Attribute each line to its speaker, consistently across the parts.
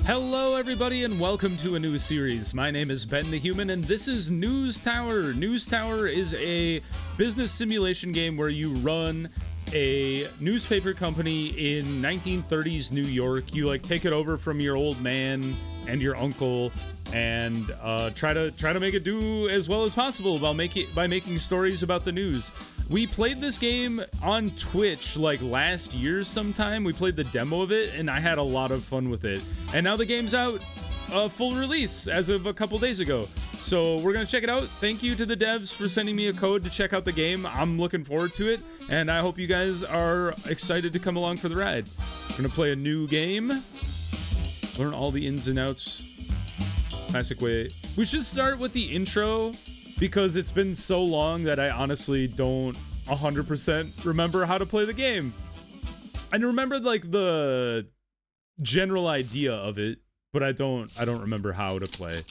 Speaker 1: Hello everybody and welcome to a new series. My name is Ben the Human and this is News Tower. News Tower is a business simulation game where you run a newspaper company in 1930s New York. You take it over from your old man and your uncle and try to make it do as well as possible by making stories about the news. We played this game on Twitch last year sometime. We played the demo of it and I had a lot of fun with it. And now the game's out, full release as of a couple days ago. So we're gonna check it out. Thank you to the devs for sending me a code to check out the game. I'm looking forward to it and I hope you guys are excited to come along for the ride. We're gonna play a new game, learn all the ins and outs, classic way. We should start with the intro because it's been so long that I honestly don't 100% remember how to play the game. I remember the general idea of it, but I don't remember how to play.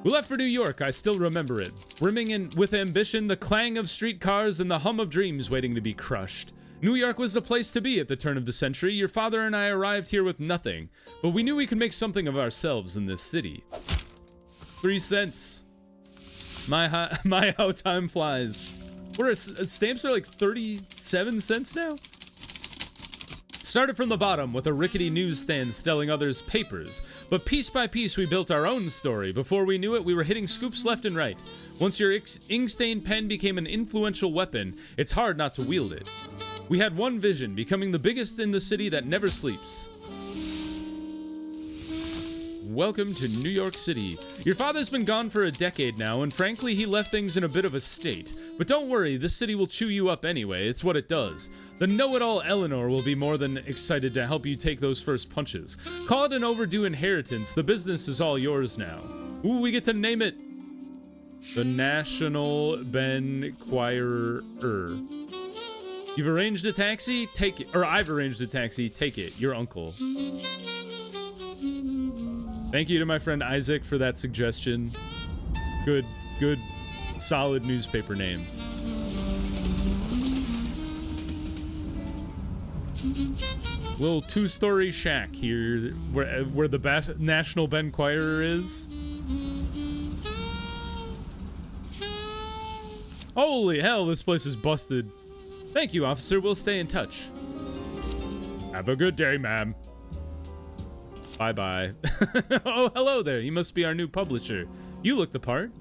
Speaker 1: We left for New York, I still remember it. Brimming with ambition, the clang of streetcars and the hum of dreams waiting to be crushed. New York was the place to be at the turn of the century. Your father and I arrived here with nothing, but we knew we could make something of ourselves in this city. 3 cents. My how time flies. Stamps are 37 cents now? Started from the bottom with a rickety newsstand selling others' papers, but piece by piece we built our own story. Before we knew it, we were hitting scoops left and right. Once your ink-stained pen became an influential weapon, it's hard not to wield it. We had one vision, becoming the biggest in the city that never sleeps. Welcome to New York City. Your father's been gone for a decade now, and frankly, he left things in a bit of a state. But don't worry, this city will chew you up anyway, it's what it does. The know-it-all Eleanor will be more than excited to help you take those first punches. Call it an overdue inheritance, the business is all yours now. Ooh, we get to name it. The National Benquirer. You've arranged a taxi? Take it. Or I've arranged a taxi, take it. Your uncle. Thank you to my friend Isaac for that suggestion. Good, solid newspaper name. Little 2-story shack here where the National Benquirer is. Holy hell, this place is busted. Thank you, officer. We'll stay in touch. Have a good day, ma'am. Bye-bye. Oh, hello there. You must be our new publisher. You look the part.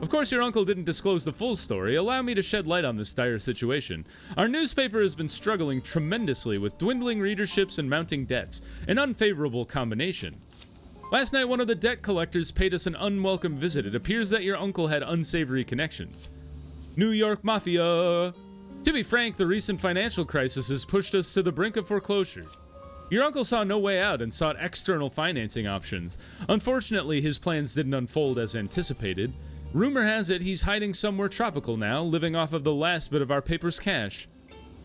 Speaker 1: Of course, your uncle didn't disclose the full story. Allow me to shed light on this dire situation. Our newspaper has been struggling tremendously with dwindling readerships and mounting debts, an unfavorable combination. Last night, one of the debt collectors paid us an unwelcome visit. It appears that your uncle had unsavory connections. New York Mafia. To be frank, the recent financial crisis has pushed us to the brink of foreclosure. Your uncle saw no way out and sought external financing options. Unfortunately, his plans didn't unfold as anticipated. Rumor has it he's hiding somewhere tropical now, living off of the last bit of our paper's cash.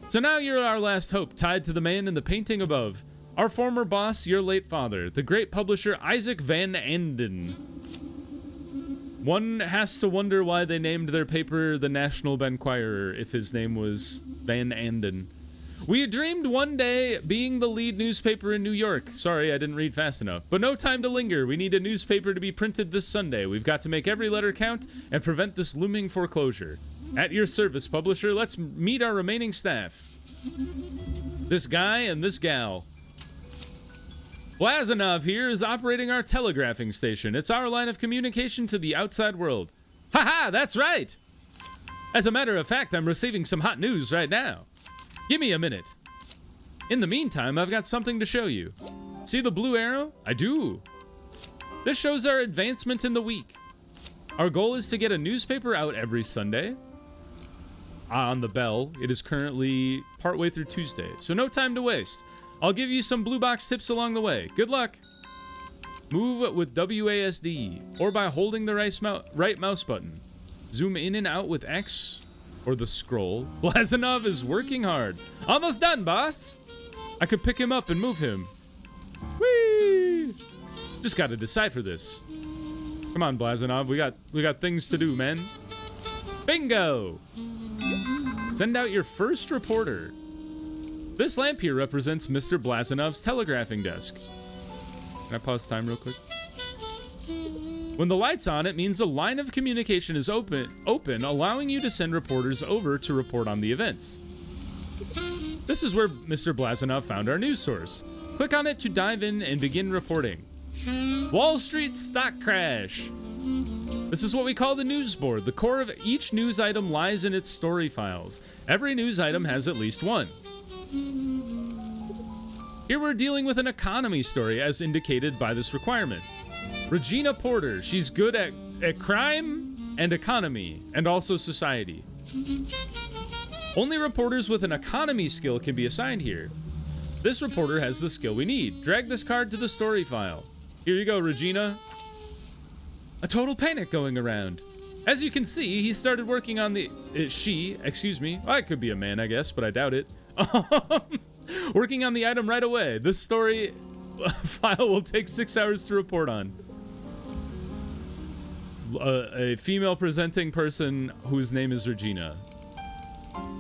Speaker 1: So now you're our last hope, tied to the man in the painting above. Our former boss, your late father, the great publisher Isaac Van Anden. One has to wonder why they named their paper the National Benquirer if his name was Van Anden. We had dreamed one day being the lead newspaper in New York. Sorry, I didn't read fast enough. But no time to linger. We need a newspaper to be printed this Sunday. We've got to make every letter count and prevent this looming foreclosure. At your service, publisher. Let's meet our remaining staff. This guy and this gal. Blazanov here is operating our telegraphing station. It's our line of communication to the outside world. Haha, that's right! As a matter of fact, I'm receiving some hot news right now. Give me a minute. In the meantime, I've got something to show you. See the blue arrow? I do. This shows our advancement in the week. Our goal is to get a newspaper out every Sunday. On the bell, it is currently partway through Tuesday, so no time to waste. I'll give you some blue box tips along the way. Good luck. Move with WASD or by holding the right mouse button. Zoom in and out with X or the scroll. Blazanov is working hard. Almost done, boss. I could pick him up and move him. Whee! Just gotta decipher this. Come on, Blazanov. We got things to do, man. Bingo! Send out your first reporter. This lamp here represents Mr. Blazanov's telegraphing desk. Can I pause time real quick? When the light's on, it means a line of communication is open, allowing you to send reporters over to report on the events. This is where Mr. Blazanov found our news source. Click on it to dive in and begin reporting. Wall Street stock crash. This is what we call the news board. The core of each news item lies in its story files. Every news item has at least one. Here we're dealing with an economy story as indicated by this requirement. Regina Porter, she's good at crime and economy and also society. Only reporters with an economy skill can be assigned here. This reporter has the skill we need. Drag this card to the story file. Here you go, Regina. A total panic going around. As you can see, he started working on the... excuse me. Well, it could be a man, I guess, but I doubt it. Working on the item right away. This story file will take 6 hours to report on. A female presenting person whose name is Regina.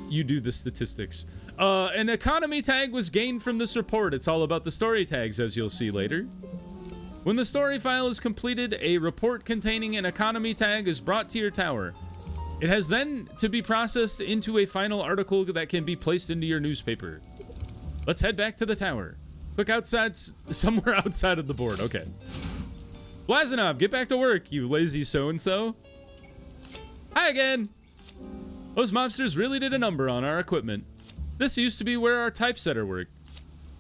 Speaker 1: You do the statistics. An economy tag was gained from this report. It's all about the story tags, as you'll see later. When the story file is completed, a report containing an economy tag is brought to your tower. It has then to be processed into a final article that can be placed into your newspaper. Let's head back to the tower. Click outside, somewhere outside of the board. Okay. Blazanov, get back to work, you lazy so-and-so. Hi again. Those mobsters really did a number on our equipment. This used to be where our typesetter worked.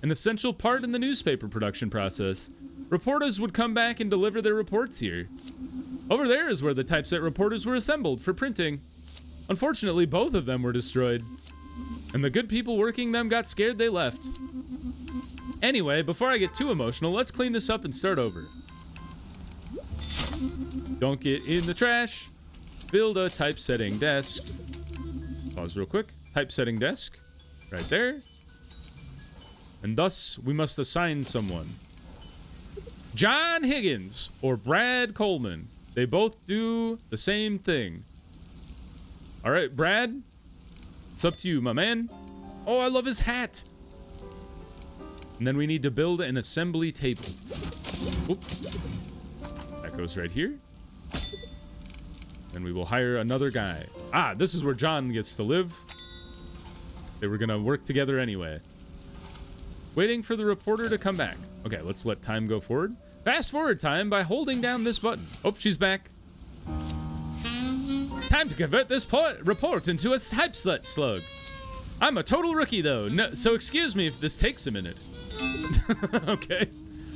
Speaker 1: An essential part in the newspaper production process. Reporters would come back and deliver their reports here. Over there is where the typeset reporters were assembled for printing. Unfortunately, both of them were destroyed. And the good people working them got scared they left. Anyway, before I get too emotional, let's clean this up and start over. Don't get in the trash. Build a typesetting desk. Pause real quick. Typesetting desk. Right there. And thus, we must assign someone. John Higgins or Brad Coleman. They both do the same thing. All right, Brad. It's up to you, my man. Oh, I love his hat. And then we need to build an assembly table. Oop. That goes right here. Then we will hire another guy. Ah, this is where John gets to live. They were gonna work together anyway. Waiting for the reporter to come back. Okay, let's let time go forward. Fast forward time by holding down this button. Oh, she's back. Time to convert this report into a typeset slug. I'm a total rookie though, no, so excuse me if this takes a minute. Okay.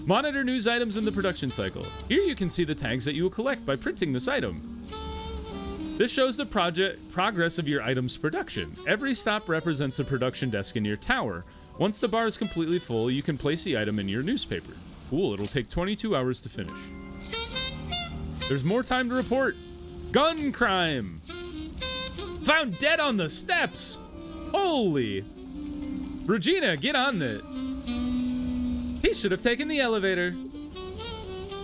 Speaker 1: Monitor news items in the production cycle. Here you can see the tags that you will collect by printing this item. This shows the progress of your item's production. Every stop represents a production desk in your tower. Once the bar is completely full, you can place the item in your newspaper. Cool, it'll take 22 hours to finish. There's more time to report. Gun crime! Found dead on the steps! Holy! Regina, get on that. He should have taken the elevator.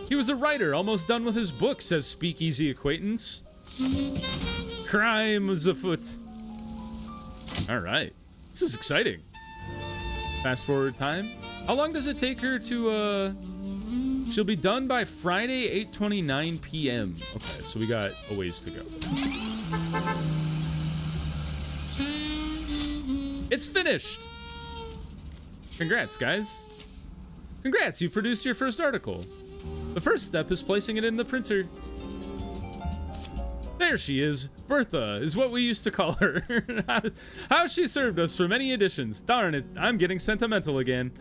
Speaker 1: He was a writer, almost done with his book, says Speakeasy Acquaintance. Crime is afoot. Alright. This is exciting. Fast forward time. How long does it take her to, she'll be done by Friday, 8:29 p.m. Okay, so we got a ways to go. It's finished! Congrats, guys. Congrats, you produced your first article. The first step is placing it in the printer. There she is. Bertha is what we used to call her. How she served us for many editions. Darn it, I'm getting sentimental again.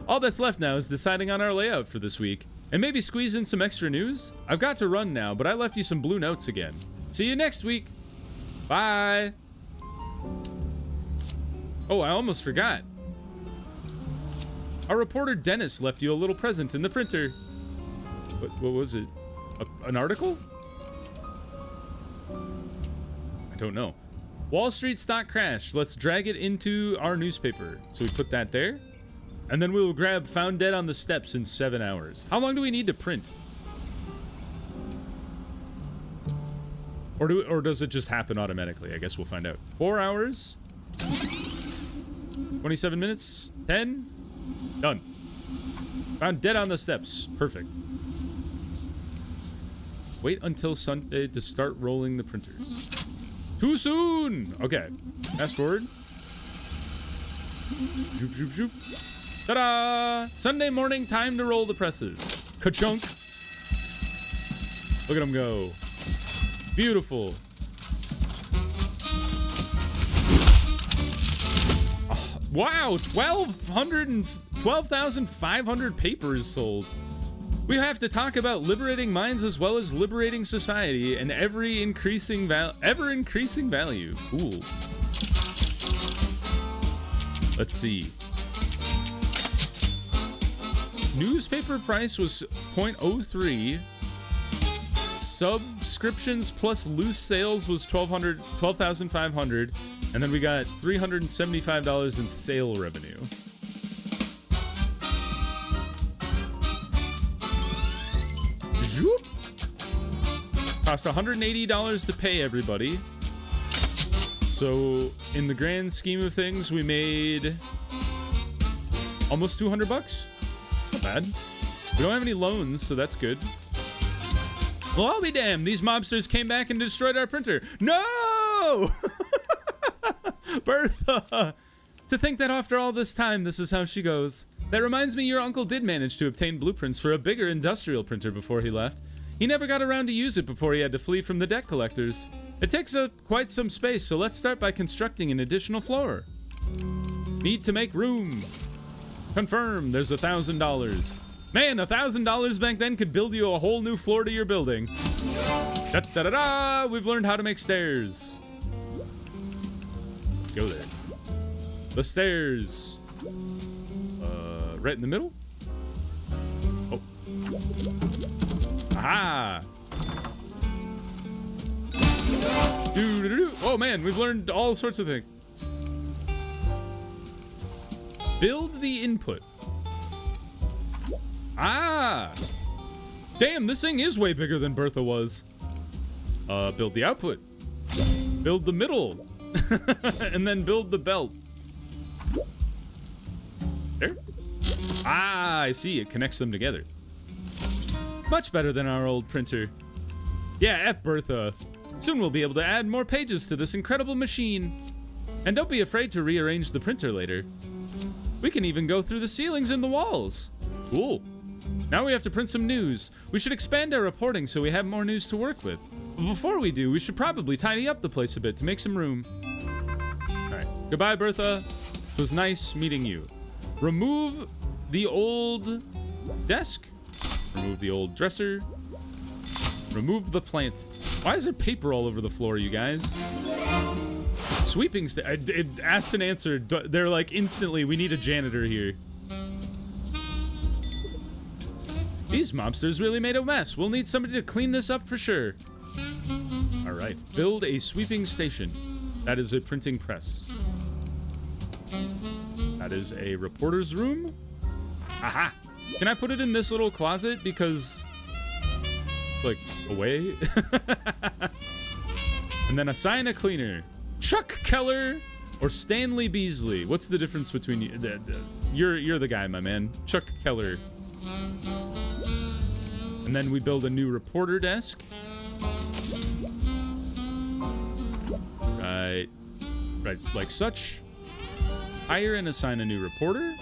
Speaker 1: All that's left now is deciding on our layout for this week. And maybe squeeze in some extra news? I've got to run now, but I left you some blue notes again. See you next week. Bye. Oh, I almost forgot. Our reporter Dennis left you a little present in the printer. What was it? An article? I don't know. Wall Street stock crash. Let's drag it into our newspaper. So we put that there. And then we'll grab found dead on the steps in 7 hours. How long do we need to print? Or does it just happen automatically? I guess we'll find out. 4 hours. 27 minutes. 10. Done. Found dead on the steps. Perfect. Wait until Sunday to start rolling the printers. Too soon! Okay. Fast forward. Zoop, zoop, zoop. Ta-da! Sunday morning, time to roll the presses. Ka-chunk. Look at them go. Beautiful. Oh, wow, 12,500 papers sold. We have to talk about liberating minds as well as liberating society and ever increasing value. Cool. Let's see. Newspaper price was 0.03. Subscriptions plus loose sales was 12,500, and then we got $375 in sale revenue. Zoop. Cost $180 to pay everybody. So in the grand scheme of things, we made almost 200 bucks. Not bad. We don't have any loans, so that's good. Well, I'll be damned. These mobsters came back and destroyed our printer. No! Bertha! To think that after all this time, this is how she goes. That reminds me, your uncle did manage to obtain blueprints for a bigger industrial printer before he left. He never got around to use it before he had to flee from the debt collectors. It takes up quite some space, so let's start by constructing an additional floor. Need to make room. Confirm, there's $1,000. Man, $1,000 back then could build you a whole new floor to your building. Da-da-da-da! We've learned how to make stairs. Let's go there. The stairs. Right in the middle? Oh. Aha! Doo-doo-doo. Oh man, we've learned all sorts of things. Build the input. Ah! Damn, this thing is way bigger than Bertha was. Build the output. Build the middle. And then build the belt. There. Ah, I see. It connects them together. Much better than our old printer. Yeah, F Bertha. Soon we'll be able to add more pages to this incredible machine. And don't be afraid to rearrange the printer later. We can even go through the ceilings and the walls. Cool. Now we have to print some news. We should expand our reporting so we have more news to work with. But before we do, we should probably tidy up the place a bit to make some room. Alright. Goodbye, Bertha. It was nice meeting you. Remove the old desk. Remove the old dresser. Remove the plant. Why is there paper all over the floor, you guys? Sweeping it asked and answered. They're like instantly, we need a janitor here. These mobsters really made a mess. We'll need somebody to clean this up for sure. All right, build a sweeping station. That is a printing press. That is a reporter's room. Aha! Can I put it in this little closet because it's like away? And then assign a cleaner. Chuck Keller or Stanley Beasley. What's the difference between you? You're the guy, my man. Chuck Keller. And then we build a new reporter desk. Right, like such. Hire and assign a new reporter.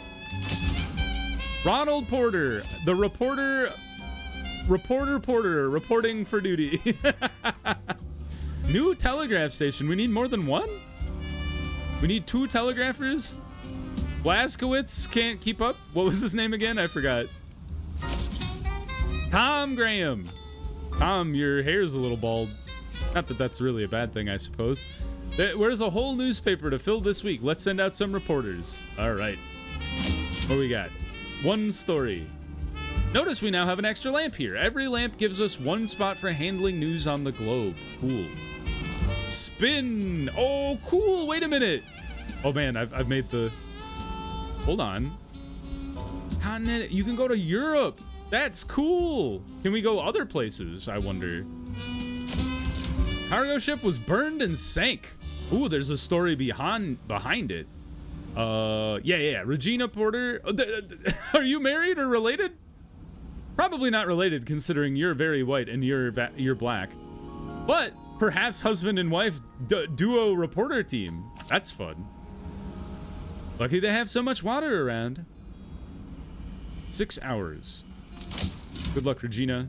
Speaker 1: Ronald Porter, the reporter Porter, reporting for duty. New telegraph station. We need more than one? We need 2 telegraphers? Blaskowitz can't keep up? What was his name again? I forgot. Tom Graham. Tom, your hair's a little bald. Not that that's really a bad thing, I suppose. Where's a whole newspaper to fill this week? Let's send out some reporters. All right. What do we got? 1 story. Notice we now have an extra lamp here. Every lamp gives us 1 spot for handling news on the globe. Cool. Spin. Oh, cool. Wait a minute. Oh, man, I've made the... Hold on. Continent. You can go to Europe. That's cool. Can we go other places, I wonder? Cargo ship was burned and sank. Ooh, there's a story behind it. Yeah. Regina Porter. Are you married or related? Probably not related, considering you're very white and you're black. But perhaps husband and wife duo reporter team. That's fun. Lucky they have so much water around. 6 hours. Good luck, Regina.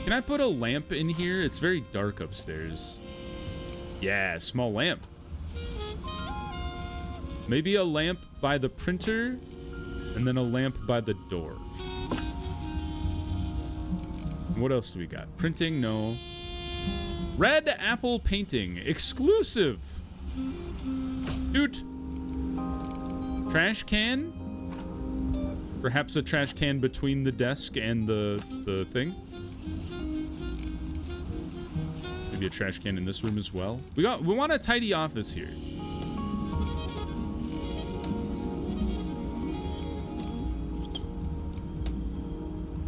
Speaker 1: Can I put a lamp in here? It's very dark upstairs. Yeah, small lamp. Maybe a lamp by the printer, and then a lamp by the door. What else do we got? Printing, no. Red apple painting, exclusive. Dude. Trash can? Perhaps a trash can between the desk and the thing. Maybe a trash can in this room as well. We want a tidy office here.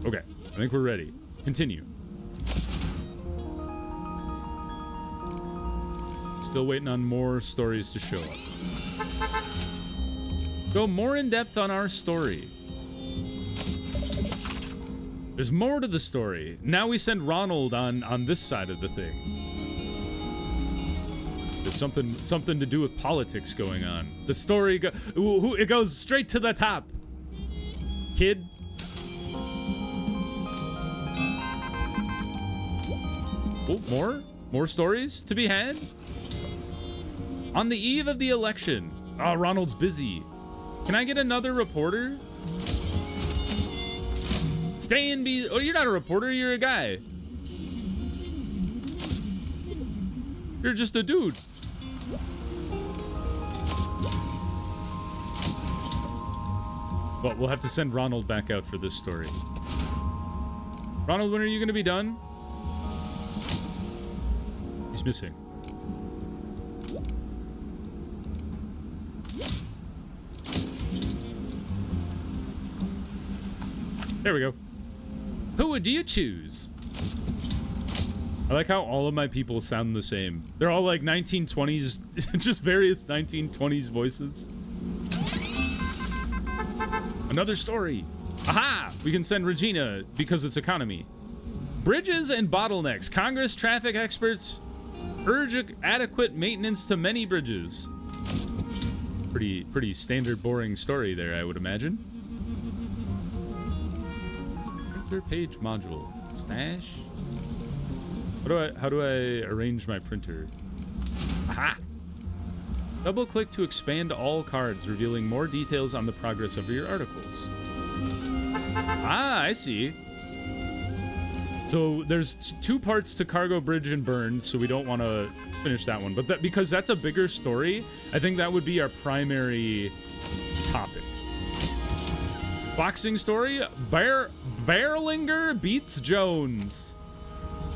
Speaker 1: Okay, I think we're ready. Continue. Still waiting on more stories to show up. Go more in depth on our story. There's more to the story. Now we send Ronald on this side of the thing. There's something to do with politics going on. The story it goes straight to the top. Kid. Oh, more stories to be had? On the eve of the election. Oh, Ronald's busy. Can I get another reporter? Stay and be... Oh, you're not a reporter, you're a guy. You're just a dude. Well, we'll have to send Ronald back out for this story. Ronald, when are you going to be done? He's missing. There we go. Who would you choose? I like how all of my people sound the same. They're all like 1920s, just various 1920s voices. Another story. Aha! We can send Regina because it's economy. Bridges and bottlenecks. Congress traffic experts urge adequate maintenance to many bridges. Pretty standard, boring story there, I would imagine. Printer page module. Stash. How do I arrange my printer? Aha! Double click to expand all cards, revealing more details on the progress of your articles. Ah, I see. So there's two parts to Cargo Bridge and Burn, so we don't want to finish that one. But because that's a bigger story, I think that would be our primary topic. Boxing story, Berlinger beats Jones.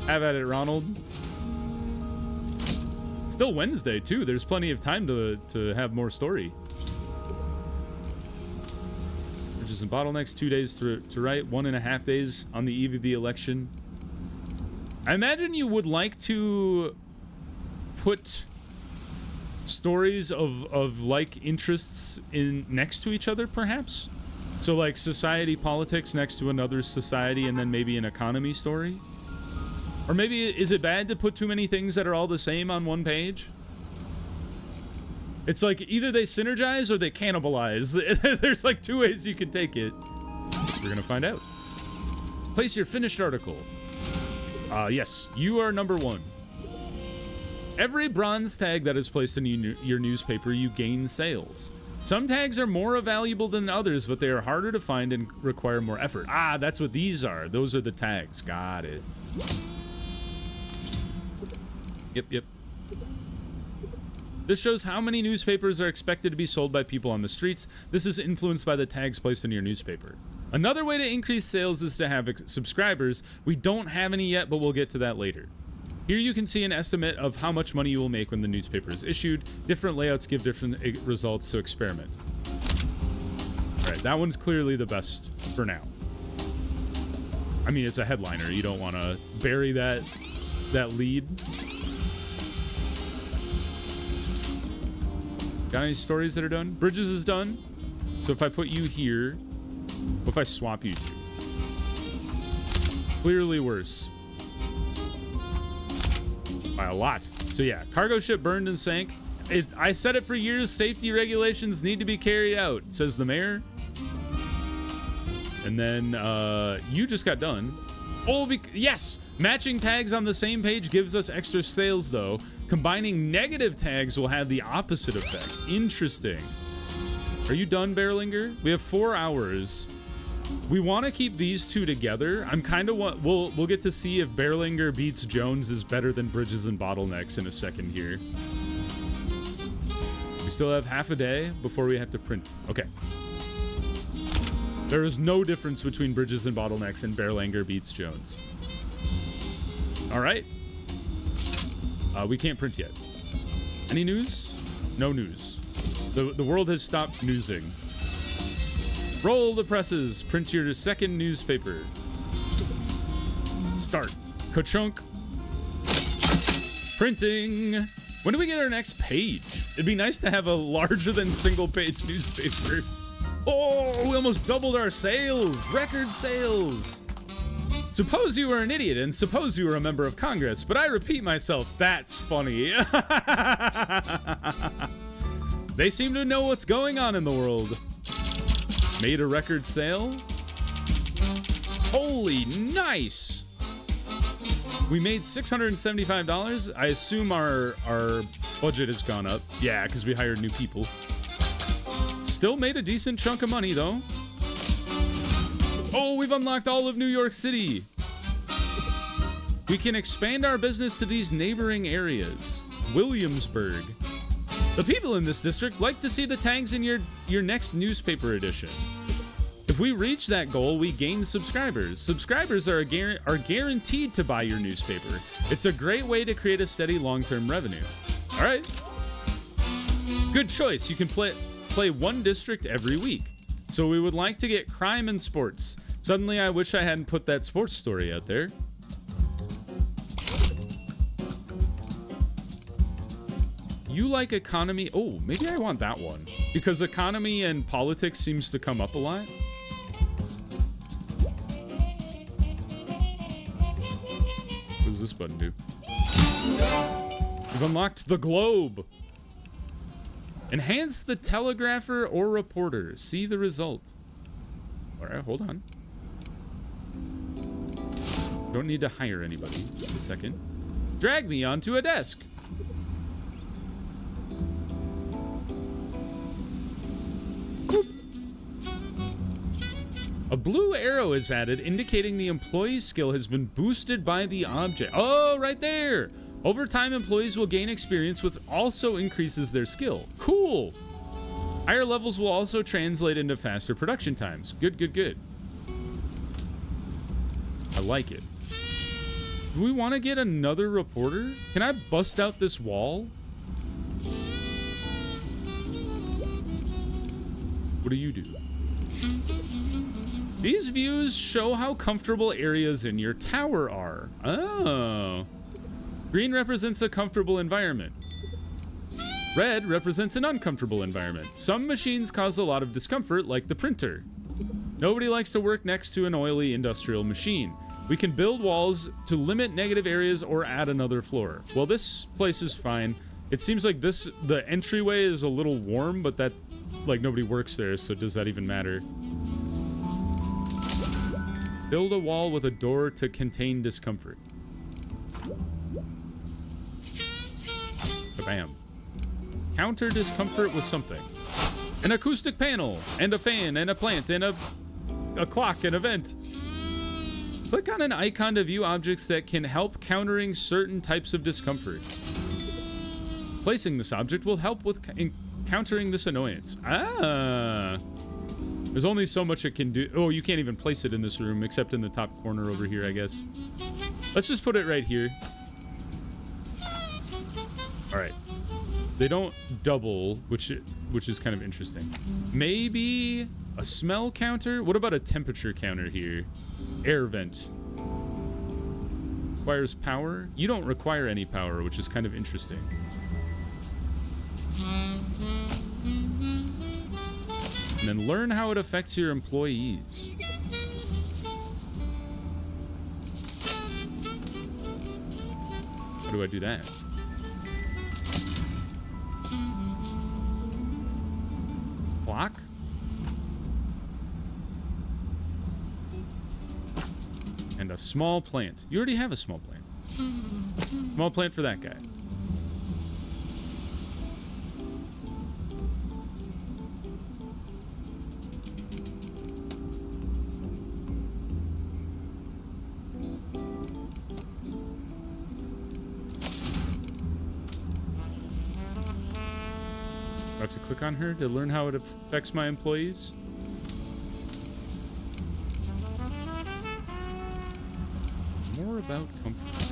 Speaker 1: Have at it, Ronald. Still Wednesday, too. There's plenty of time to have more story. Bridges and bottlenecks, 2 days to write, 1.5 days on the eve of the election. I imagine you would like to put stories of like interests in next to each other, perhaps? So like society politics next to another society, and then maybe an economy story? Or maybe, is it bad to put too many things that are all the same on one page? It's like either they synergize or they cannibalize. There's like two ways you can take it. Guess we're gonna find out. Place your finished article. Yes, you are number 1. Every bronze tag that is placed in your newspaper, you gain sales. Some tags are more valuable than others, but they are harder to find and require more effort. Ah, that's what these are. Those are the tags. Got it. Yep. This shows how many newspapers are expected to be sold by people on the streets. This is influenced by the tags placed in your newspaper. Another way to increase sales is to have subscribers. We don't have any yet, but we'll get to that later. Here you can see an estimate of how much money you will make when the newspaper is issued. Different layouts give different results, so experiment. All right, that one's clearly the best for now. I mean, it's a headliner. You don't want to bury that lead. Got any stories that are done? Bridges is done. So if I put you here, what if I swap you two? Clearly worse. By a lot. So yeah, cargo ship burned and sank. I said it for years, safety regulations need to be carried out, says the mayor. And then you just got done. Oh, yes! Matching tags on the same page gives us extra sales, though. Combining negative tags will have the opposite effect. Interesting. Are you done, Berlinger? We have 4 hours. We want to keep these two together. I'm kind of we'll get to see if Berlinger beats Jones is better than Bridges and Bottlenecks in a second here. We still have half a day before we have to print. Okay. There is no difference between Bridges and Bottlenecks and Berlinger beats Jones. All right. We can't print yet. Any news? No news. The world has stopped newsing. Roll the presses. Print your second newspaper. Start. Ka-chunk. Printing. When do we get our next page? It'd be nice to have a larger than single page newspaper. Oh, we almost doubled our sales. Record sales. Suppose you were an idiot and suppose you were a member of Congress, but I repeat myself, that's funny. They seem to know what's going on in the world. Made a record sale? Holy nice! We made $675. I assume our budget has gone up. Yeah, because we hired new people. Still made a decent chunk of money, though. Oh, we've unlocked all of New York City. We can expand our business to these neighboring areas. Williamsburg. The people in this district like to see the tags in your next newspaper edition. If we reach that goal, we gain subscribers. Subscribers are guaranteed to buy your newspaper. It's a great way to create a steady long-term revenue. All right. Good choice. You can play one district every week. So we would like to get crime and sports. Suddenly, I wish I hadn't put that sports story out there. You like economy? Oh, maybe I want that one. Because economy and politics seems to come up a lot. What does this button do? We've unlocked the globe. Enhance the telegrapher or reporter. See the result. All right, hold on. Don't need to hire anybody. Just a second. Drag me onto a desk. Boop. A blue arrow is added, indicating the employee's skill has been boosted by the object. Oh, right there. Over time, employees will gain experience, which also increases their skill. Cool. Higher levels will also translate into faster production times. Good, good, good. I like it. Do we want to get another reporter? Can I bust out this wall? What do you do? These views show how comfortable areas in your tower are. Oh. Green represents a comfortable environment. Red represents an uncomfortable environment. Some machines cause a lot of discomfort, like the printer. Nobody likes to work next to an oily industrial machine. We can build walls to limit negative areas or add another floor. Well, this place is fine. It seems like the entryway is a little warm, but that, like, nobody works there, so does that even matter? Build a wall with a door to contain discomfort. Bam. Counter discomfort with something. An acoustic panel, and a fan, and a plant, and a clock, and a vent. Click on an icon to view objects that can help countering certain types of discomfort. Placing this object will help with countering this annoyance. Ah. There's only so much it can do. Oh, you can't even place it in this room, except in the top corner over here, I guess. Let's just put it right here. All right. They don't double, which is kind of interesting. Maybe a smell counter? What about a temperature counter here? Air vent. Requires power? You don't require any power, which is kind of interesting. And then learn how it affects your employees. How do I do that? Clock? And a small plant. You already have a small plant. Small plant for that guy. I have to click on her to learn how it affects my employees. More about comfort.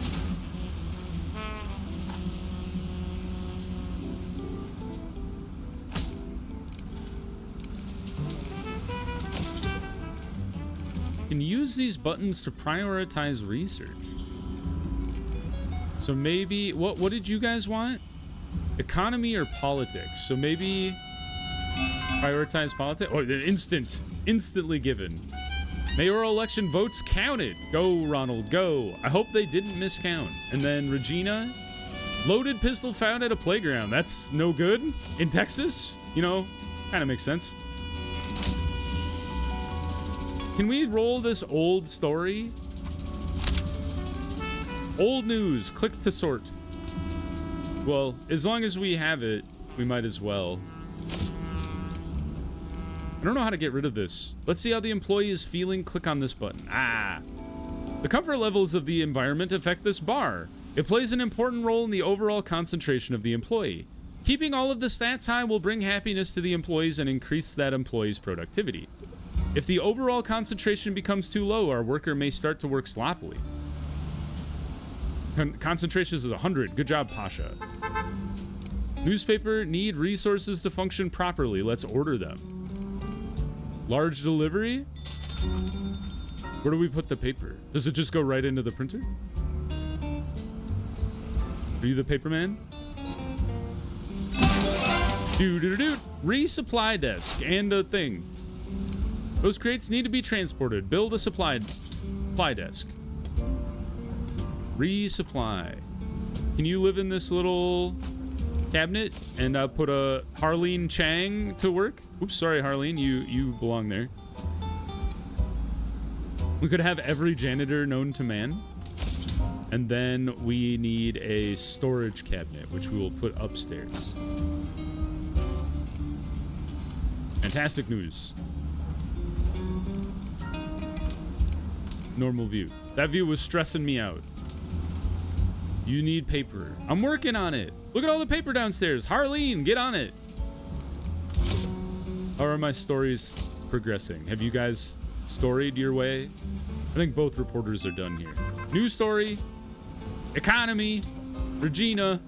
Speaker 1: You can use these buttons to prioritize research. So maybe, what did you guys want? Economy or politics? So maybe prioritize politics. Oh, instantly given. Mayoral election votes counted. Go, Ronald, go. I hope they didn't miscount. And then Regina, loaded pistol found at a playground. That's no good in Texas. You know, kind of makes sense. Can we roll this old story? Old news. Click to sort. Well, as long as we have it, we might as well. I don't know how to get rid of this. Let's see how the employee is feeling. Click on this button. Ah. The comfort levels of the environment affect this bar. It plays an important role in the overall concentration of the employee. Keeping all of the stats high will bring happiness to the employees and increase that employee's productivity. If the overall concentration becomes too low, our worker may start to work sloppily. Concentration is 100. Good job, Pasha. Newspaper need resources to function properly. Let's order them. Large delivery? Where do we put the paper? Does it just go right into the printer? Are you the paper man? Resupply desk and a thing. Those crates need to be transported. Build a supply desk. Resupply. Can you live in this little cabinet and put a Harleen Chang to work? Oops, sorry, Harleen, you belong there. We could have every janitor known to man. And then we need a storage cabinet, which we will put upstairs. Fantastic news. Normal view. That view was stressing me out. You need paper. I'm working on it. Look at all the paper downstairs. Harleen, get on it. How are my stories progressing? Have you guys storied your way? I think both reporters are done here. News story. Economy. Regina.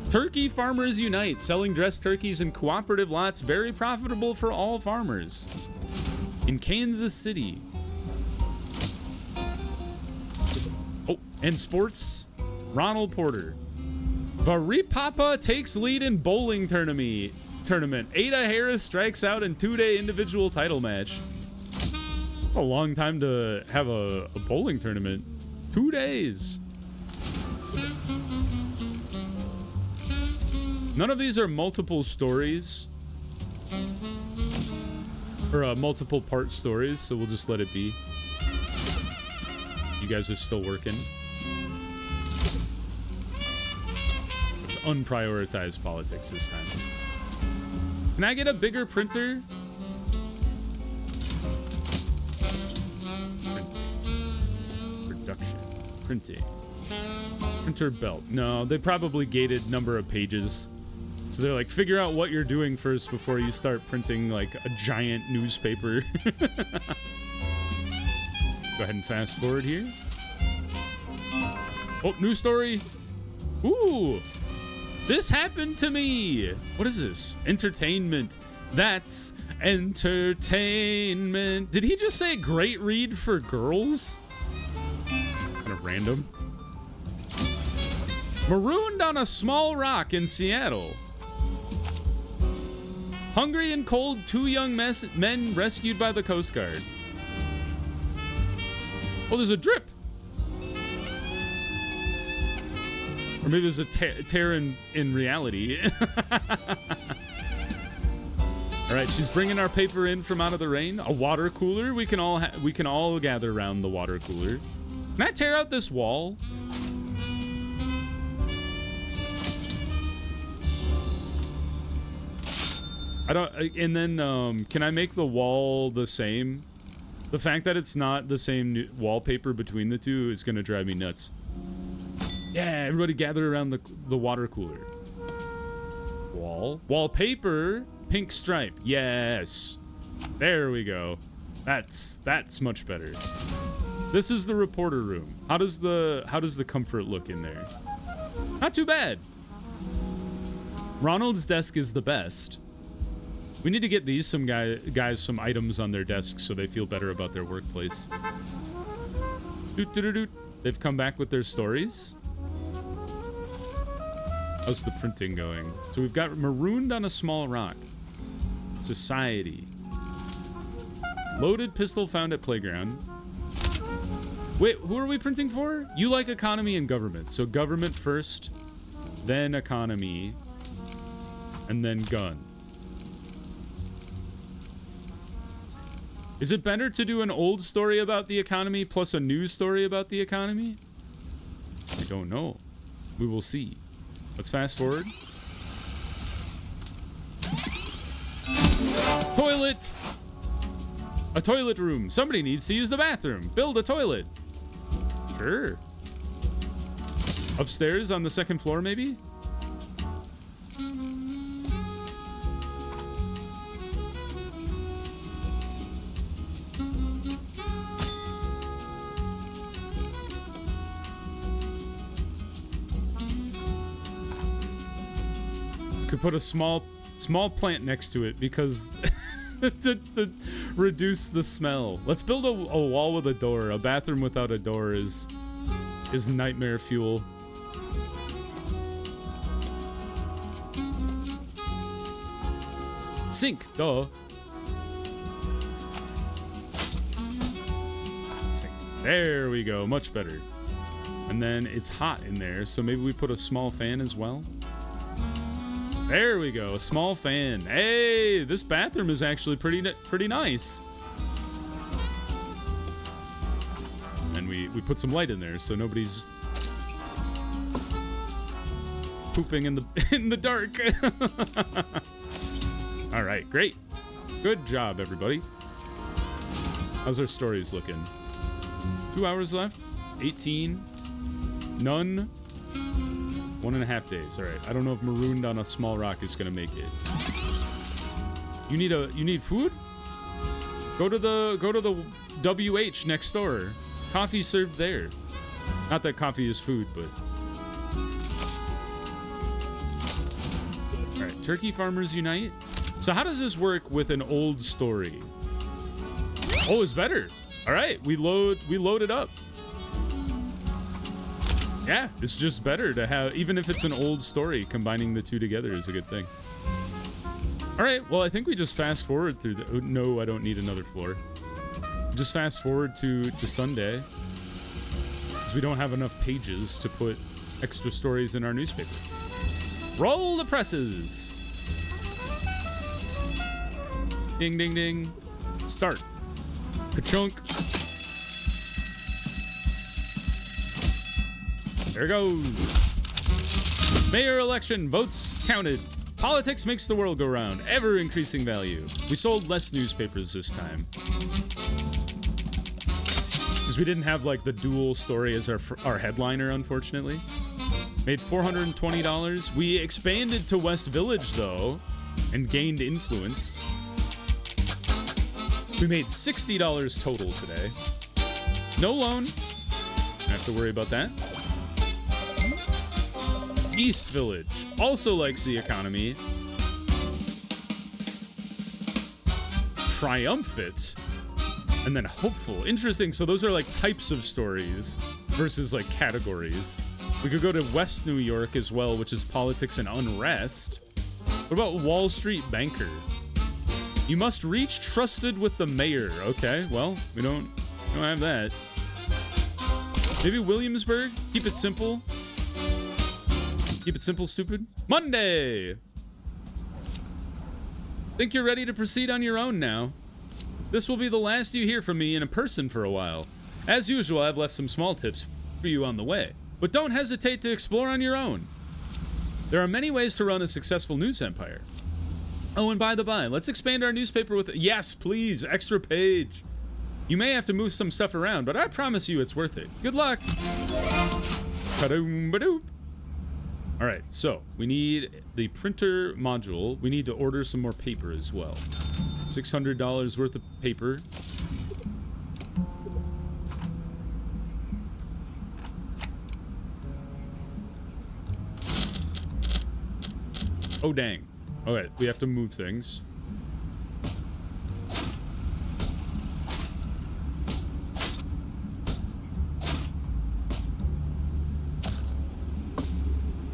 Speaker 1: Turkey farmers unite. Selling dressed turkeys in cooperative lots. Very profitable for all farmers. In Kansas City. Oh, and sports. Ronald Porter. Varipapa takes lead in bowling tournament. Ada Harris strikes out in 2-day individual title match. It's a long time to have a bowling tournament. 2 days. None of these are multiple stories. Or multiple part stories, so we'll just let it be. You guys are still working. Let's unprioritize politics this time. Can I get a bigger printer? Production. Printing. Printer belt. No, they probably gated number of pages. So they're like, figure out what you're doing first before you start printing like a giant newspaper. Go ahead and fast forward here. Oh, news story. Ooh. This happened to me. What is this? Entertainment. That's entertainment. Did he just say great read for girls? Kind of random. Marooned on a small rock in Seattle. Hungry and cold, 2 young men rescued by the Coast Guard. Oh, there's a drip. Or maybe there's a tear in reality. All right, she's bringing our paper in from out of the rain. A water cooler. We can all gather around the water cooler. Can I tear out this wall? I don't. And then can I make the wall the same? The fact that it's not the same wallpaper between the two is gonna drive me nuts. Yeah, everybody gather around the water cooler. Wallpaper. Pink stripe. Yes. There we go. That's much better. This is the reporter room. How does the comfort look in there? Not too bad. Ronald's desk is the best. We need to get these guys some items on their desks so they feel better about their workplace. Doot, doot, doot, doot. They've come back with their stories. How's the printing going? So we've got marooned on a small rock. Society. Loaded pistol found at playground. Wait, who are we printing for? You like economy and government. So government first, then economy, and then gun. Is it better to do an old story about the economy plus a new story about the economy? I don't know. We will see. Let's fast forward. Toilet! A toilet room. Somebody needs to use the bathroom. Build a toilet. Sure. Upstairs on the second floor, maybe? Could put a small plant next to it because to reduce the smell. Let's build a wall with a door. A bathroom without a door is nightmare fuel. Sink, duh. Sink. There we go, much better. And then it's hot in there, so maybe we put a small fan as well. There we go, a small fan. Hey, this bathroom is actually pretty nice. And we put some light in there so nobody's pooping in the dark. All right, great. Good job, everybody. How's our stories looking? 2 hours left. 18. None. 1.5 days. All right. I don't know if marooned on a small rock is gonna make it. You need food? Go to the WH next door. Coffee served there. Not that coffee is food, but. All right. Turkey farmers unite. So how does this work with an old story? Oh, it's better. All right. We load it up. Yeah, it's just better to have, even if it's an old story, combining the two together is a good thing. All right, well, I think we just fast forward through the, no, I don't need another floor. Just fast forward to Sunday, because we don't have enough pages to put extra stories in our newspaper. Roll the presses. Ding, ding, ding. Start. Ka-chunk. There goes. Mayor election, votes counted. Politics makes the world go round. Ever increasing value. We sold less newspapers this time. Because we didn't have like the dual story as our headliner, unfortunately. Made $420. We expanded to West Village though, and gained influence. We made $60 total today. No loan. I have to worry about that. East Village also likes the economy. Triumphant. And then hopeful. Interesting. So those are like types of stories versus like categories. We could go to West New York as well, which is politics and unrest. What about Wall Street Banker? You must reach trusted with the mayor. Okay, well, we don't have that. Maybe Williamsburg? Keep it simple. Keep it simple, stupid. Monday! Think you're ready to proceed on your own now. This will be the last you hear from me in person for a while. As usual, I've left some small tips for you on the way, but don't hesitate to explore on your own. There are many ways to run a successful news empire. Oh, and by the by, let's expand our newspaper with... Yes, please, extra page. You may have to move some stuff around, but I promise you it's worth it. Good luck. Ka-doom-ba-doop. All right, so we need the printer module. We need to order some more paper as well. $600 worth of paper. Oh, dang. All right, we have to move things.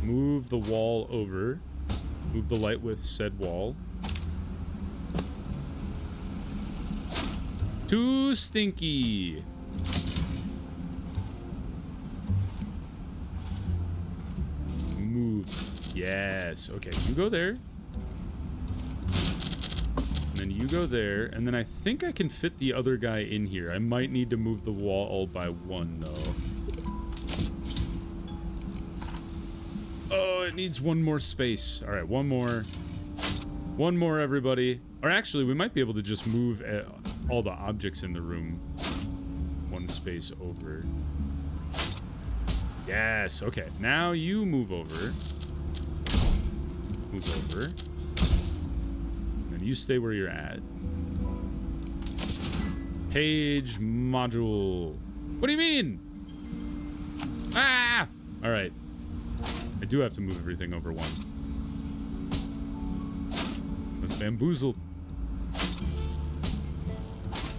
Speaker 1: Move the wall over. Move the light with said wall. Too stinky. Move. Yes. Okay, you go there. And then you go there. And then I think I can fit the other guy in here. I might need to move the wall all by one, though. Oh, it needs one more space. All right, one more. One more, everybody. Or actually, we might be able to just move all the objects in the room one space over. Yes, okay. Now you move over. Move over. And then you stay where you're at. Page module. What do you mean? Ah! All right. I do have to move everything over one. That's bamboozled.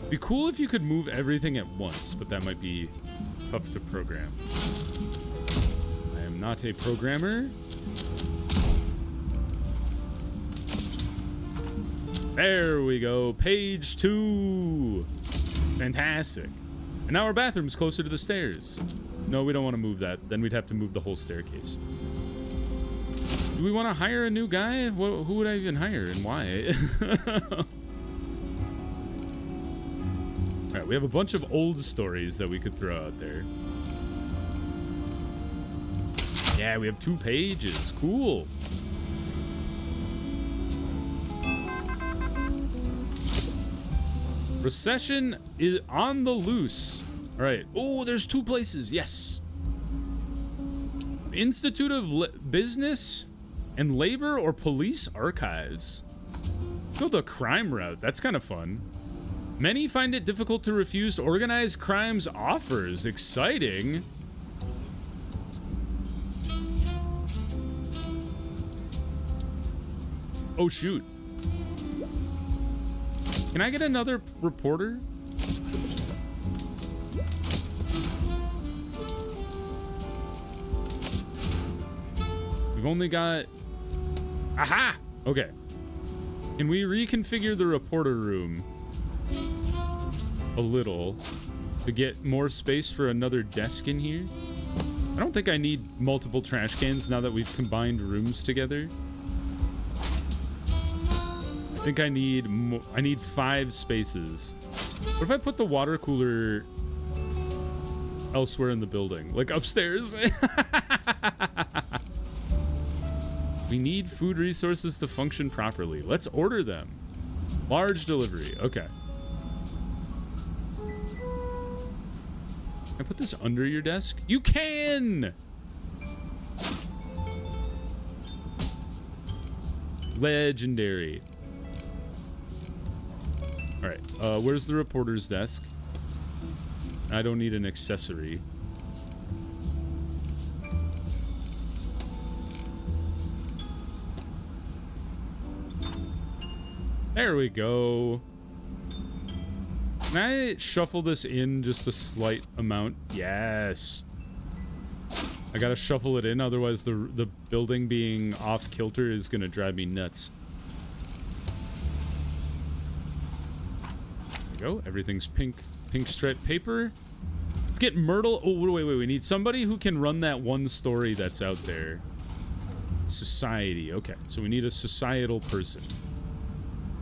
Speaker 1: Be cool if you could move everything at once, but that might be tough to program. I am not a programmer. There we go. Page 2. Fantastic. And now our bathroom's closer to the stairs. No, we don't want to move that. Then we'd have to move the whole staircase. Do we want to hire a new guy? Who would I even hire and why? Alright, we have a bunch of old stories that we could throw out there. Yeah, we have 2 pages. Cool. Recession is on the loose. All right. Oh, there's 2 places. Yes. Institute of Business and Labor or Police Archives. Go the crime route. That's kind of fun. Many find it difficult to refuse organized crimes offers. Exciting. Oh, shoot. Can I get another reporter? We've only got... Aha! Okay. Can we reconfigure the reporter room a little to get more space for another desk in here? I don't think I need multiple trash cans now that we've combined rooms together. I think I need 5 spaces. What if I put the water cooler elsewhere in the building? Like upstairs? We need food resources to function properly. Let's order them. Large delivery. Okay. Can I put this under your desk? You can! Legendary. All right, where's the reporter's desk? I don't need an accessory. There we go. Can I shuffle this in just a slight amount? Yes. I gotta shuffle it in, otherwise the building being off kilter is gonna drive me nuts. go. Everything's pink striped paper. Let's get Myrtle. Oh, wait. We need somebody who can run that one story that's out there. Society. Okay, so we need a societal person.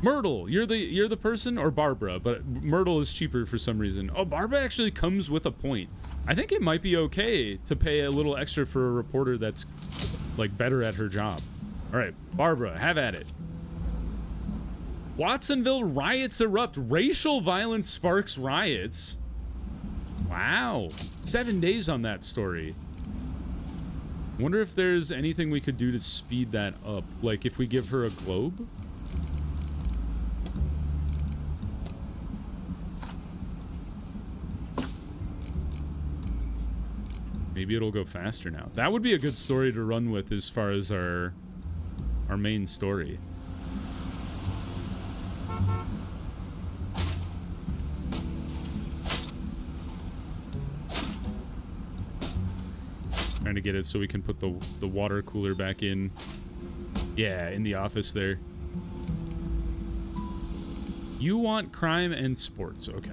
Speaker 1: Myrtle, you're the person, or Barbara, but Myrtle is cheaper for some reason. Oh, Barbara actually comes with a point. I think it might be okay to pay a little extra for a reporter that's like better at her job. All right, Barbara, have at it. Watsonville riots erupt. Racial violence sparks riots. Wow, 7 days on that story. Wonder if there's anything we could do to speed that up, like if we give her a globe. Maybe it'll go faster now. That would be a good story to run with as far as our main story. Trying to get it so we can put the water cooler back in. Yeah, in the office there. You want crime and sports. Okay.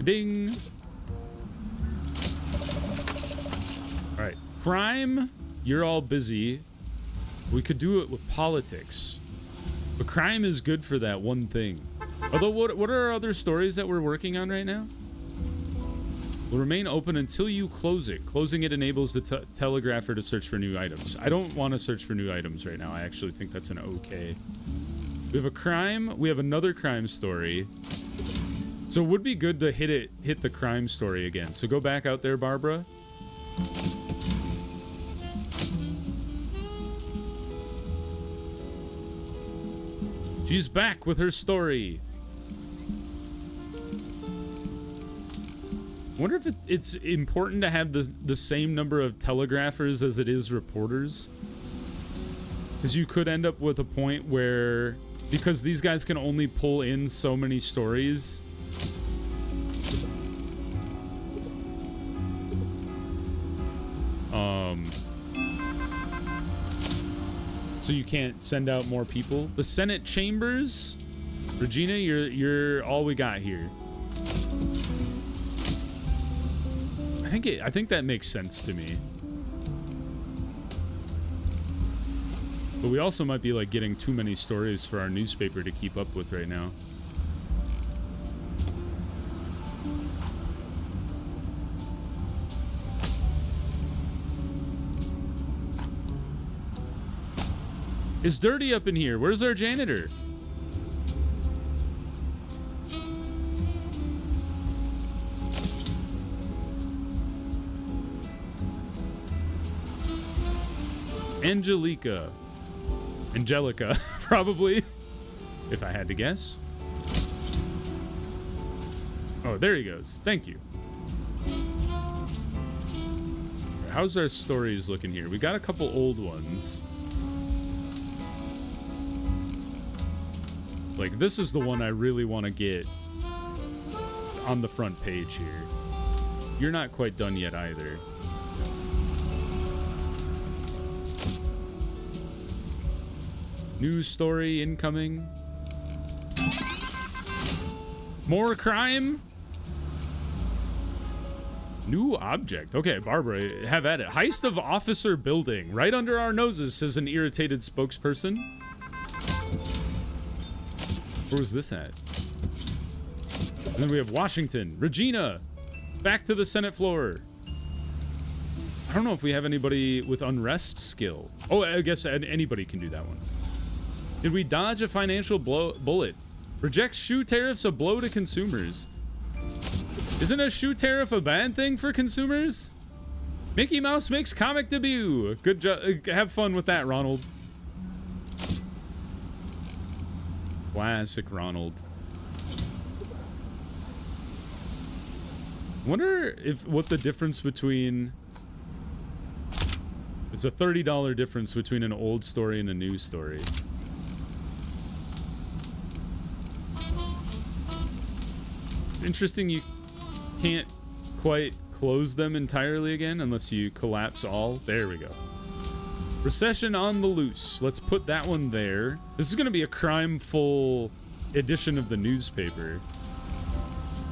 Speaker 1: Ding. All right. Crime, you're all busy. We could do it with politics. But crime is good for that one thing. Although, what are our other stories that we're working on right now? Will remain open until you close it. Closing it enables the telegrapher to search for new items. I don't want to search for new items right now. I actually think that's an okay. We have a crime. We have another crime story. So it would be good to hit the crime story again. So go back out there, Barbara. She's back with her story. I wonder if it's important to have the same number of telegraphers as it is reporters. Because you could end up with a point where, because these guys can only pull in so many stories, so you can't send out more people. The Senate chambers, Regina, you're all we got here. I think that makes sense to me. But we also might be like getting too many stories for our newspaper to keep up with right now. It's dirty up in here. Where's our janitor? Angelica, probably, if I had to guess. Oh, there he goes. Thank you. How's our stories looking here? We got a couple old ones. Like, this is the one I really want to get on the front page here. You're not quite done yet either. News story incoming. More crime? New object. Okay, Barbara, have at it. Heist of officer building. Right under our noses, says an irritated spokesperson. Where was this at? And then we have Washington. Regina, back to the Senate floor. I don't know if we have anybody with unrest skill. Oh, I guess anybody can do that one. Did we dodge a financial bullet? Rejects shoe tariffs a blow to consumers. Isn't a shoe tariff a bad thing for consumers? Mickey Mouse makes comic debut. Good job. Have fun with that, Ronald. Classic Ronald. Wonder what the difference between... It's a $30 difference between an old story and a new story. It's interesting you can't quite close them entirely again unless you collapse all. There we go. Recession on the loose. Let's put that one there. This is going to be a crime-full edition of the newspaper.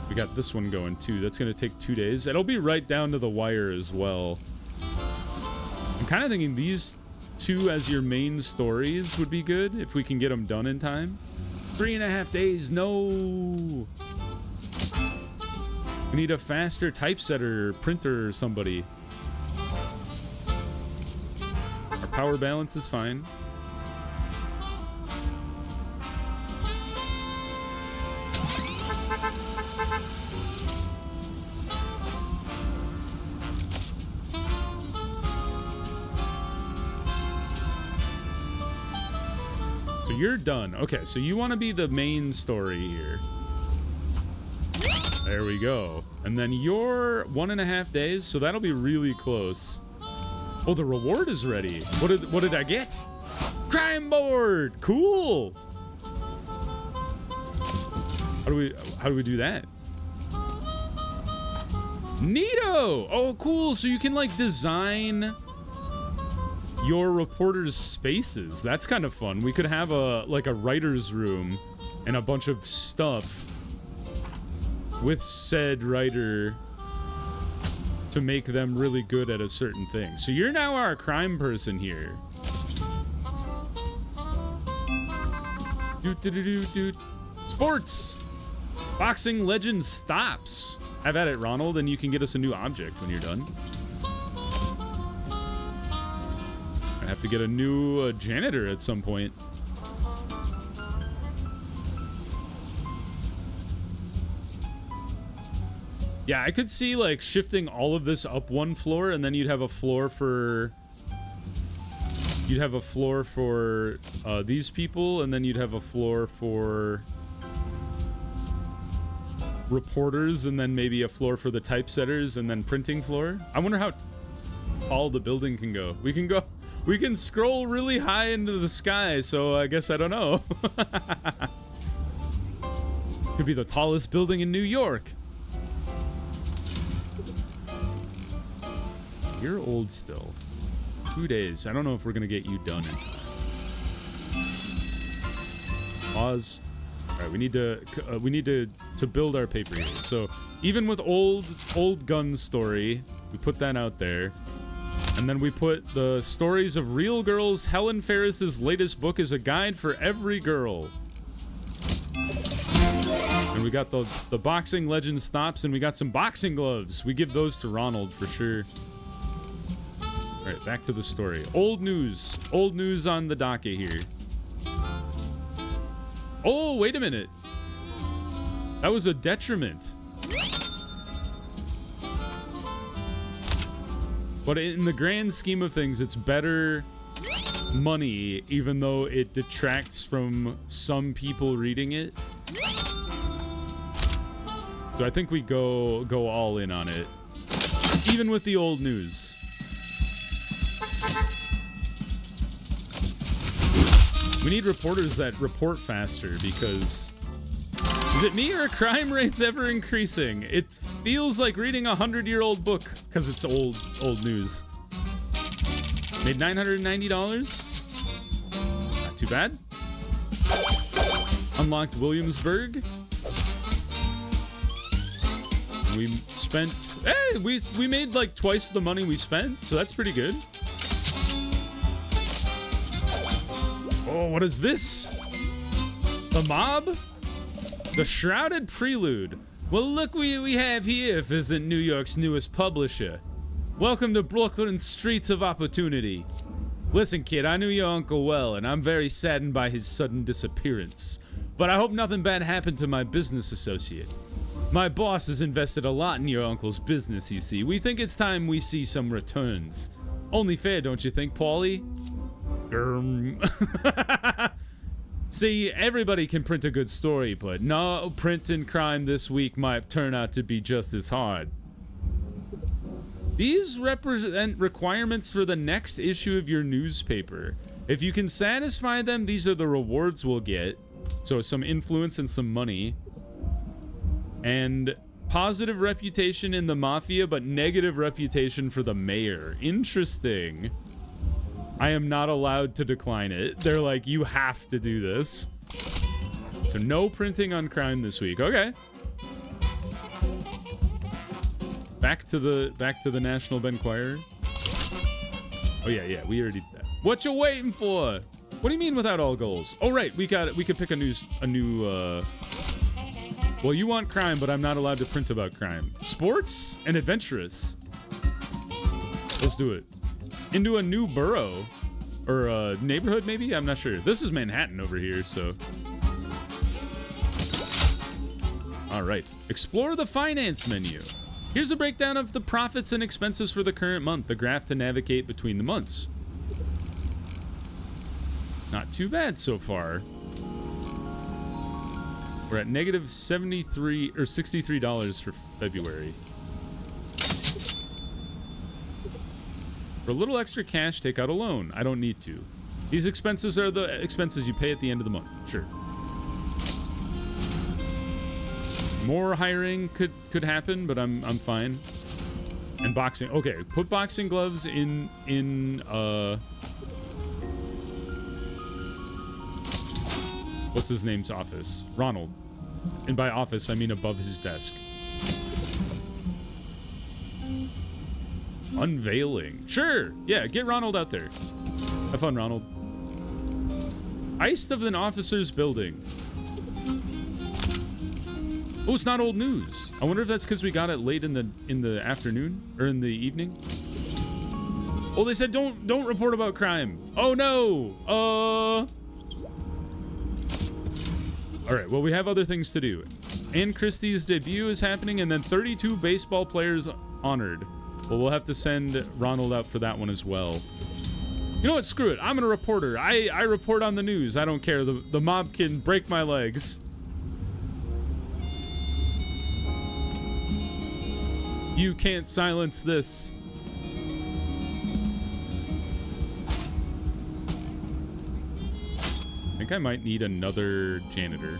Speaker 1: We got this one going too. That's going to take 2 days. It'll be right down to the wire as well. I'm kind of thinking these two as your main stories would be good if we can get them done in time. 3.5 days. No. We need a faster typesetter, printer, or somebody. Our power balance is fine. So you're done. Okay, so you want to be the main story here. There we go. And then you're 1.5 days, so that'll be really close. Oh, the reward is ready. What did I get? Crime board. Cool. How do we do that? Neato. Oh, cool. So you can like design your reporters' spaces. That's kind of fun. We could have a writer's room and a bunch of stuff with said writer to make them really good at a certain thing. So you're now our crime person here. Sports! Boxing legend stops. Have at it, Ronald, and you can get us a new object when you're done. I have to get a new janitor at some point. Yeah, I could see like shifting all of this up one floor, and then you'd have a floor for these people, and then you'd have a floor for reporters, and then maybe a floor for the typesetters, and then printing floor. I wonder how tall the building can go. We can scroll really high into the sky, so I guess I don't know. Could be the tallest building in New York. You're old still. 2 days. I don't know if we're gonna get you done in time. Pause. All right, we need to build our paper here. So even with old gun story, we put that out there, and then we put the stories of real girls. Helen Ferris's latest book is a guide for every girl. And we got the boxing legend stops, and we got some boxing gloves. We give those to Ronald for sure. All right, back to the story. Old news on the docket here. Oh, wait a minute. That was a detriment. But in the grand scheme of things, it's better money, even though it detracts from some people reading it. So I think we go all in on it, even with the old news. We need reporters that report faster, because is it me or are crime rates ever increasing? It feels like reading a 100-year-old book because it's old news. Made $990. Not too bad. Unlocked Williamsburg. We spent, hey, we made like twice the money we spent, so that's pretty good. Oh, what is this? The mob? The Shrouded Prelude. Well, look what we have here, if isn't New York's newest publisher. Welcome to Brooklyn's streets of opportunity. Listen, kid, I knew your uncle well, and I'm very saddened by his sudden disappearance. But I hope nothing bad happened to my business associate. My boss has invested a lot in your uncle's business, you see. We think it's time we see some returns. Only fair, don't you think, Paulie? See, everybody can print a good story, but no, printing crime this week might turn out to be just as hard. These represent requirements for the next issue of your newspaper. If you can satisfy them, these are the rewards we'll get. So some influence and some money. And positive reputation in the mafia, but negative reputation for the mayor. Interesting. I am not allowed to decline it. They're like, you have to do this. So no printing on crime this week. Okay. Back to the National Benquirer. Oh yeah, we already did that. What you waiting for? What do you mean without all goals? Oh right, we could pick a new well, you want crime, but I'm not allowed to print about crime. Sports and adventurous. Let's do it. Into a new borough or a neighborhood, maybe? I'm not sure. This is Manhattan over here, so. All right. Explore the finance menu. Here's a breakdown of the profits and expenses for the current month. The graph to navigate between the months. Not too bad so far. We're at negative 73 or $63 for February. For a little extra cash, take out a loan. I don't need to. These expenses are the expenses you pay at the end of the month. Sure. More hiring could happen, but I'm fine. And boxing. Okay, put boxing gloves in what's his name's office? Ronald. And by office, I mean above his desk. Unveiling. Sure. Yeah, get Ronald out there. Have fun, Ronald. Iced of an officer's building. Oh, it's not old news. I wonder if that's because we got it late in the afternoon or in the evening. Oh, they said don't report about crime. Oh no. All right. Well, we have other things to do. Ann Christie's debut is happening, and then 32 baseball players honored. Well, we'll have to send Ronald out for that one as well. You know what? Screw it. I'm a reporter. I report on the news. I don't care. The mob can break my legs. You can't silence this. I think I might need another janitor.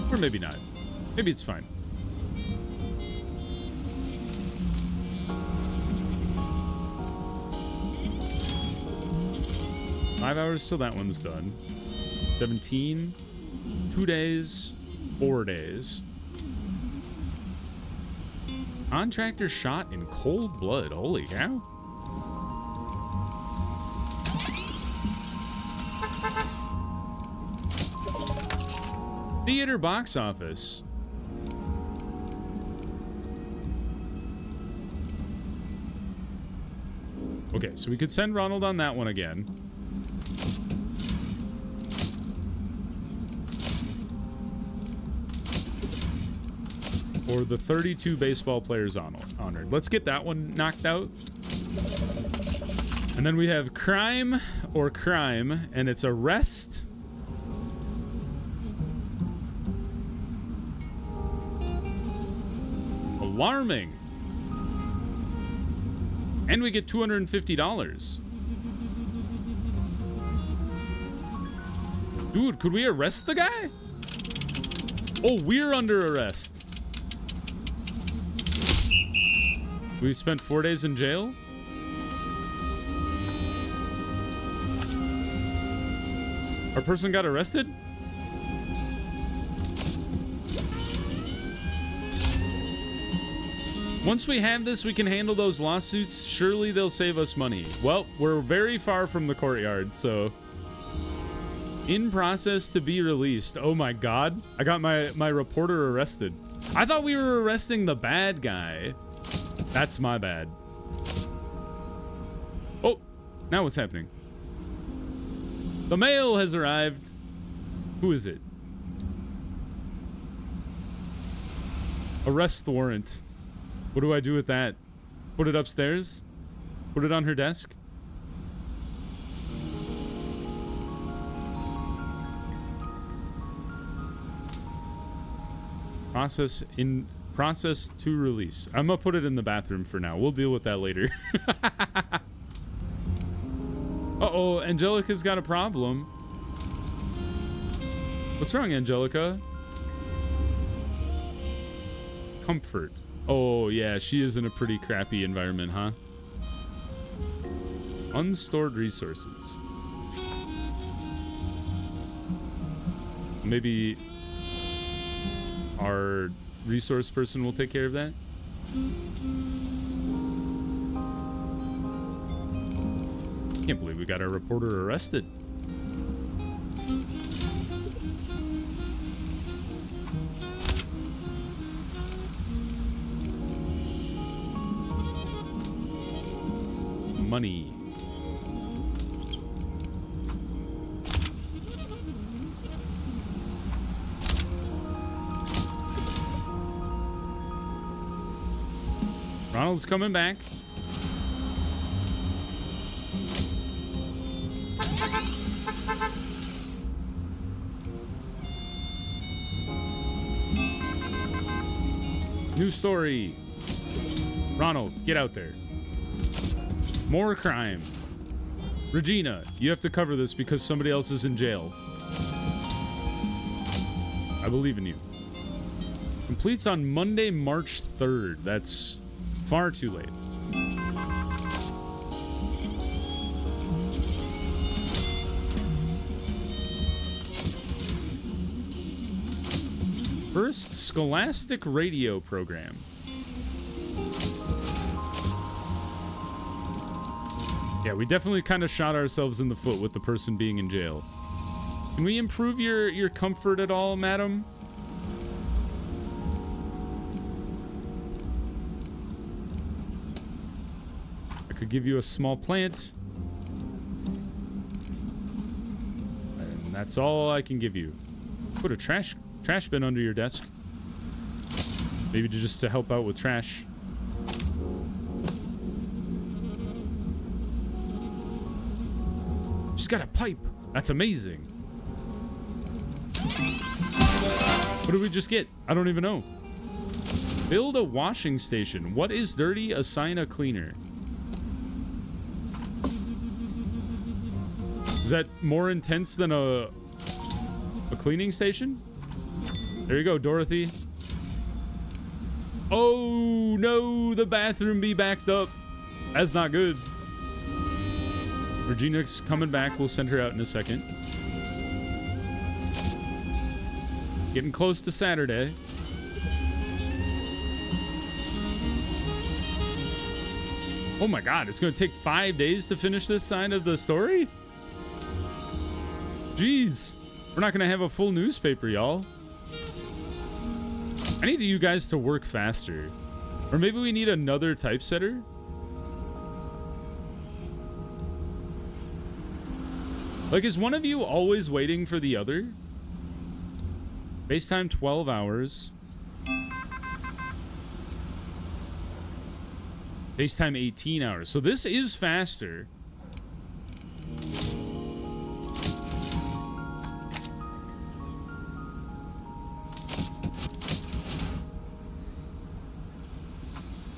Speaker 1: Or maybe not. Maybe it's fine. Five hours till that one's done. 17. 2 days. 4 days. Contractor shot in cold blood. Holy cow. Theater box office. Okay, so we could send Ronald on that one again. Or the 32 baseball players honored. Let's get that one knocked out. And then we have crime or crime, and it's arrest. Alarming. And we get $250. Dude, could we arrest the guy? Oh, we're under arrest. We spent 4 days in jail? Our person got arrested? Once we have this, we can handle those lawsuits. Surely they'll save us money. Well, we're very far from the courtyard, so... In process to be released. Oh my god. I got my reporter arrested. I thought we were arresting the bad guy. That's my bad. Oh, now what's happening? The mail has arrived. Who is it? Arrest warrant. What do I do with that? Put it upstairs? Put it on her desk? Process to release. I'm gonna put it in the bathroom for now. We'll deal with that later. Uh-oh, Angelica's got a problem. What's wrong, Angelica? Comfort. Oh, yeah, she is in a pretty crappy environment, huh? Unstored resources. Maybe our resource person will take care of that. Can't believe we got our reporter arrested. Money. Ronald's coming back. New story. Ronald, get out there. More crime. Regina, you have to cover this because somebody else is in jail. I believe in you. Completes on Monday, March 3rd. That's far too late. First Scholastic Radio program. Yeah, we definitely kind of shot ourselves in the foot with the person being in jail. Can we improve your comfort at all, madam? I could give you a small plant. And that's all I can give you. Put a trash bin under your desk. Maybe just to help out with trash. She's got a pipe. That's amazing. What did we just get? I don't even know. Build a washing station. What is dirty? Assign a cleaner. Is that more intense than a cleaning station? There you go, Dorothy. Oh no, the bathroom be backed up. That's not good. Regina's coming back. We'll send her out in a second. Getting close to Saturday. Oh my god, it's going to take 5 days to finish this side of the story? Jeez. We're not going to have a full newspaper, y'all. I need you guys to work faster. Or maybe we need another typesetter? Like, is one of you always waiting for the other? Base time 12 hours. Base time 18 hours. So this is faster.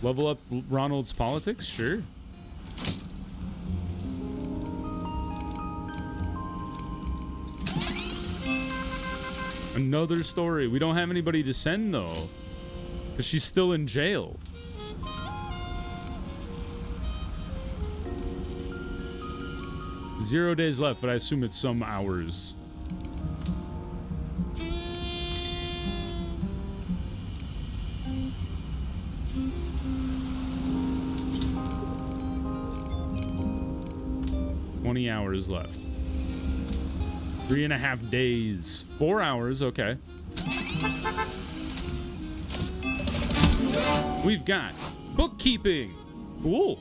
Speaker 1: Level up Ronald's politics? Sure. Another story. We don't have anybody to send, though. Because she's still in jail. Zero days left, but I assume it's some hours. Hours left. 3.5 days. 4 hours, okay. We've got bookkeeping. Cool.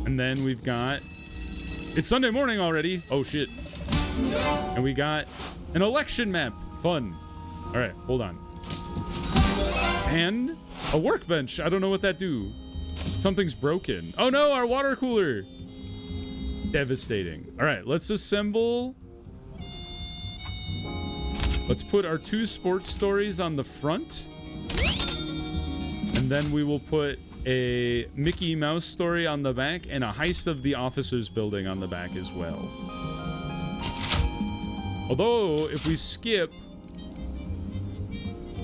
Speaker 1: And then we've got... It's Sunday morning already. Oh, shit. And we got an election map. Fun. All right, hold on. And a workbench. I don't know what that do. Something's broken. Oh no, our water cooler. Devastating. All right, let's assemble. Let's put our 2 sports stories on the front. And then we will put a Mickey Mouse story on the back and a heist of the officers building on the back as well. Although, if we skip...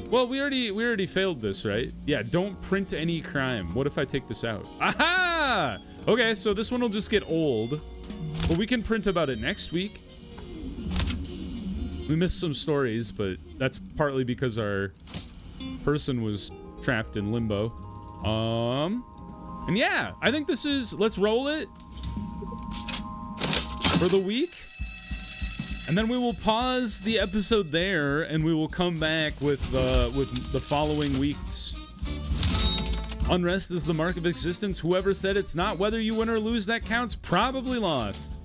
Speaker 1: Well, we already failed this, right? Yeah, don't print any crime. What if I take this out? Aha! Okay, so this one will just get old, but we can print about it next week. We missed some stories, but that's partly because our person was trapped in limbo. And yeah, I think this is, let's roll it for the week. And then we will pause the episode there, and we will come back with the following week's. Unrest is the mark of existence. Whoever said it's not, whether you win or lose, that counts, probably lost.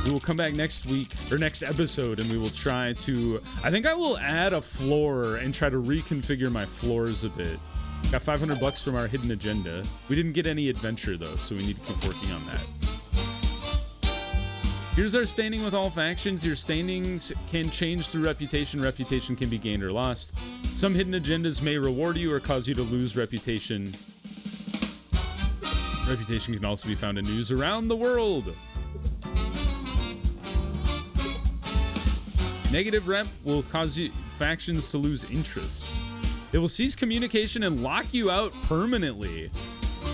Speaker 1: We will come back next week, or next episode, and we will try to... I think I will add a floor and try to reconfigure my floors a bit. Got 500 bucks from our hidden agenda. We didn't get any adventure, though, so we need to keep working on that. Here's our standing with all factions. Your standings can change through reputation. Reputation can be gained or lost. Some hidden agendas may reward you or cause you to lose reputation. Reputation can also be found in news around the world. Negative rep will cause you factions to lose interest. It will cease communication and lock you out permanently.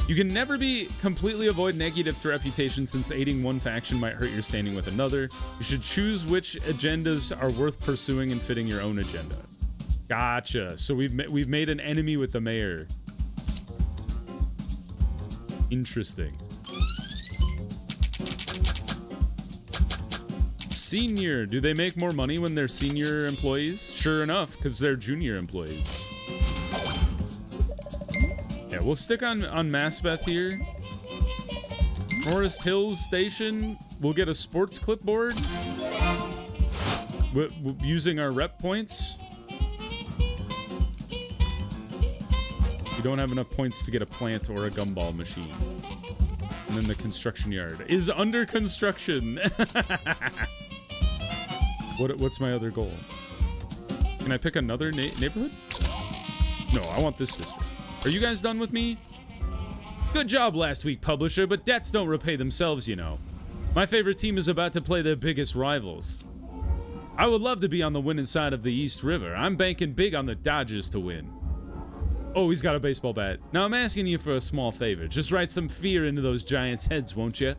Speaker 1: You can never be completely avoid negative to reputation, since aiding one faction might hurt your standing with another. You should choose which agendas are worth pursuing and fitting your own agenda. Gotcha. So we've made an enemy with the mayor. Interesting. Senior. Do they make more money when they're senior employees? Sure enough, because they're junior employees. Yeah, we'll stick on Maspeth here. Forest Hills Station. We'll get a sports clipboard. Using our rep points. We don't have enough points to get a plant or a gumball machine. And then the construction yard is under construction. What's my other goal? Can I pick another neighborhood? No, I want this district. Are you guys done with me? Good job last week, publisher, but debts don't repay themselves, you know. My favorite team is about to play their biggest rivals. I would love to be on the winning side of the East River. I'm banking big on the Dodgers to win. Oh, he's got a baseball bat. Now I'm asking you for a small favor. Just write some fear into those Giants' heads, won't you?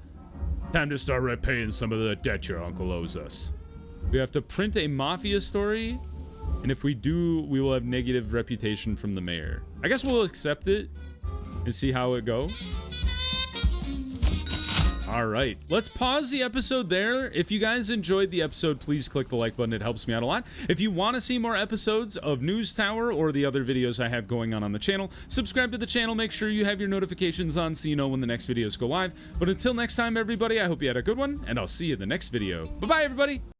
Speaker 1: Time to start repaying some of the debt your uncle owes us. We have to print a mafia story. And if we do, we will have negative reputation from the mayor. I guess we'll accept it and see how it go. All right, let's pause the episode there. If you guys enjoyed the episode, please click the like button. It helps me out a lot. If you want to see more episodes of News Tower or the other videos I have going on the channel, subscribe to the channel. Make sure you have your notifications on so you know when the next videos go live. But until next time, everybody, I hope you had a good one, and I'll see you in the next video. Bye-bye, everybody.